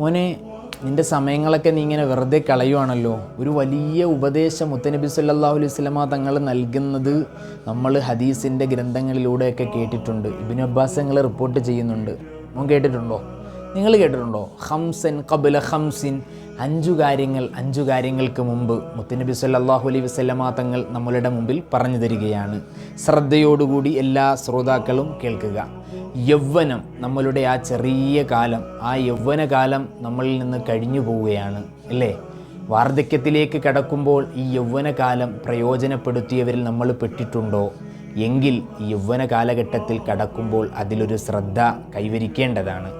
മോനെ, നിൻ്റെ സമയങ്ങളൊക്കെ നീ ഇങ്ങനെ വെറുതെ കളയുവാണല്ലോ. ഒരു വലിയ ഉപദേശം മുത്തനബി സല്ലല്ലാഹു അലൈഹി വസല്ലമ തങ്ങൾ നൽകുന്നത് നമ്മൾ ഹദീസിൻ്റെ ഗ്രന്ഥങ്ങളിലൂടെയൊക്കെ കേട്ടിട്ടുണ്ട്. ഇബ്നു അബ്ബാസ് തങ്ങൾ റിപ്പോർട്ട് ചെയ്യുന്നുണ്ട്. മോൻ കേട്ടിട്ടുണ്ടോ? നിങ്ങൾ കേട്ടിട്ടുണ്ടോ? ഖംസൻ ഖബ്ല ഖംസിൻ, അഞ്ചു കാര്യങ്ങൾക്ക് മുമ്പ് മുത്തനബി സല്ലല്ലാഹു അലൈഹി വസല്ലമ തങ്ങൾ നമ്മളുടെ മുമ്പിൽ പറഞ്ഞു തരികയാണ്. ശ്രദ്ധയോടുകൂടി എല്ലാ ശ്രോതാക്കളും കേൾക്കുക. യൗവനം, നമ്മളുടെ ആ ചെറിയ കാലം, ആ യൗവനകാലം നമ്മളിൽ നിന്ന് കഴിഞ്ഞു പോവുകയാണ് അല്ലേ? വാർദ്ധക്യത്തിലേക്ക് കടക്കുമ്പോൾ ഈ യൗവനകാലം പ്രയോജനപ്പെടുത്തിയവരിൽ നമ്മൾ പെട്ടിട്ടുണ്ടോ? എങ്കിൽ ഈ യൗവന കാലഘട്ടത്തിൽ കടക്കുമ്പോൾ അതിലൊരു ശ്രദ്ധ കൈവരിക്കേണ്ടതാണ്.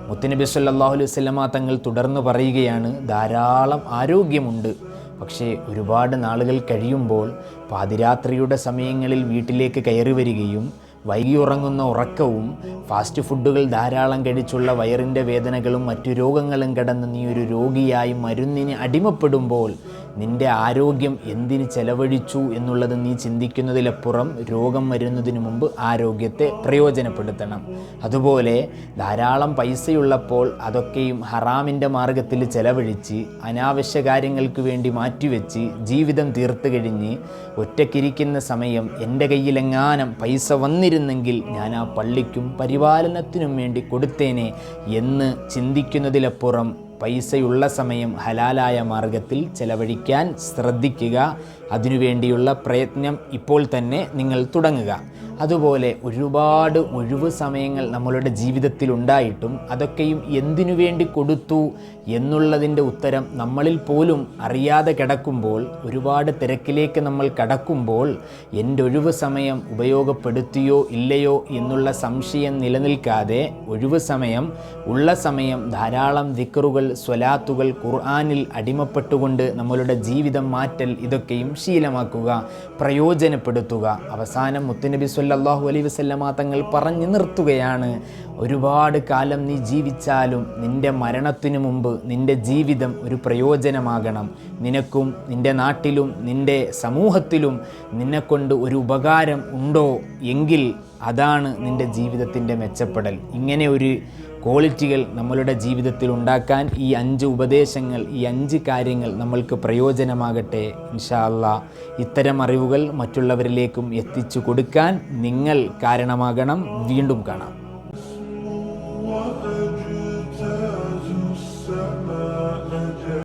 മുത്തുനബി സല്ലല്ലാഹു അലൈഹി വസല്ലമ തങ്ങൾ തുടർന്ന് പറയുകയാണ്, ധാരാളം ആരോഗ്യമുണ്ട്, പക്ഷേ ഒരുപാട് നാളുകൾ കഴിയുമ്പോൾ പാതിരാത്രിയുടെ സമയങ്ങളിൽ വീട്ടിലേക്ക് കയറി വരികയും വൈകി ഉറങ്ങുന്ന ഉറക്കവും ഫാസ്റ്റ് ഫുഡുകൾ ധാരാളം കഴിച്ചുള്ള വയറിൻ്റെ വേദനകളും മറ്റു രോഗങ്ങളും കടന്ന് നീ ഒരു രോഗിയായി മരുന്നിന് അടിമപ്പെടുമ്പോൾ നിൻ്റെ ആരോഗ്യം എന്തിന് ചെലവഴിച്ചു എന്നുള്ളത് നീ ചിന്തിക്കുന്നതിലപ്പുറം രോഗം വരുന്നതിന് മുമ്പ് ആരോഗ്യത്തെ പ്രയോജനപ്പെടുത്തണം. അതുപോലെ ധാരാളം പൈസയുള്ളപ്പോൾ അതൊക്കെയും ഹറാമിൻ്റെ മാർഗത്തിൽ ചെലവഴിച്ച് അനാവശ്യ കാര്യങ്ങൾക്ക് വേണ്ടി മാറ്റിവെച്ച് ജീവിതം തീർത്ത് കഴിഞ്ഞ് ഒറ്റയ്ക്കിരിക്കുന്ന സമയം എൻ്റെ കയ്യിലെങ്ങാനും പൈസ വന്നിരുന്നെങ്കിൽ ഞാൻ ആ പള്ളിക്കും പരിപാലനത്തിനും വേണ്ടി കൊടുത്തേനെ എന്ന് ചിന്തിക്കുന്നതിലപ്പുറം പൈസയുള്ള സമയം ഹലാലായ മാർഗത്തിൽ ചെലവഴിക്കാൻ ശ്രദ്ധിക്കുക. അതിനുവേണ്ടിയുള്ള പ്രയത്നം ഇപ്പോൾ തന്നെ നിങ്ങൾ തുടങ്ങുക. അതുപോലെ ഒരുപാട് ഒഴിവ് സമയങ്ങൾ നമ്മളുടെ ജീവിതത്തിൽ ഉണ്ടായിട്ടും അതൊക്കെയും എന്തിനു വേണ്ടി കൊടുത്തു എന്നുള്ളതിൻ്റെ ഉത്തരം നമ്മളിൽ പോലും അറിയാതെ കിടക്കുമ്പോൾ, ഒരുപാട് തിരക്കിലേക്ക് നമ്മൾ കടക്കുമ്പോൾ എൻ്റെ ഒഴിവ് സമയം ഉപയോഗപ്പെടുത്തിയോ ഇല്ലയോ എന്നുള്ള സംശയം നിലനിൽക്കാതെ ഒഴിവ് സമയം ഉള്ള സമയം ധാരാളം ദിക്റുകൾ, സ്വലാത്തുകൾ, ഖുർആനിൽ അടിമപ്പെട്ടുകൊണ്ട് നമ്മളുടെ ജീവിതം മാറ്റൽ, ഇതൊക്കെയും ശീലമാക്കുക, പ്രയോജനപ്പെടുത്തുക. അവസാനം മുത്തുനബി സല്ലല്ലാഹു അലൈഹി വസല്ലമ തങ്ങൾ പറഞ്ഞു നിർത്തുകയാണ്, ഒരുപാട് കാലം നീ ജീവിച്ചാലും നിൻ്റെ മരണത്തിനു മുമ്പ് നിൻ്റെ ജീവിതം ഒരു പ്രയോജനമാകണം. നിനക്കും നിൻ്റെ നാട്ടിലും നിൻ്റെ സമൂഹത്തിലും നിന്നെക്കൊണ്ട് ഒരു ഉപകാരം ഉണ്ടോ എങ്കിൽ അതാണ് നിൻ്റെ ജീവിതത്തിൻ്റെ മെച്ചപ്പെടൽ. ഇങ്ങനെ ഒരു ക്വാളിറ്റികൾ നമ്മളുടെ ജീവിതത്തിൽ ഉണ്ടാക്കാൻ ഈ 5 ഉപദേശങ്ങൾ, ഈ 5 കാര്യങ്ങൾ നമ്മൾക്ക് പ്രയോജനമാകട്ടെ. ഇൻഷാ അല്ലാഹ് ഇത്തരം അറിവുകൾ മറ്റുള്ളവരിലേക്കും എത്തിച്ചു കൊടുക്കാൻ നിങ്ങൾ കാരണമാകണം. വീണ്ടും കാണാം.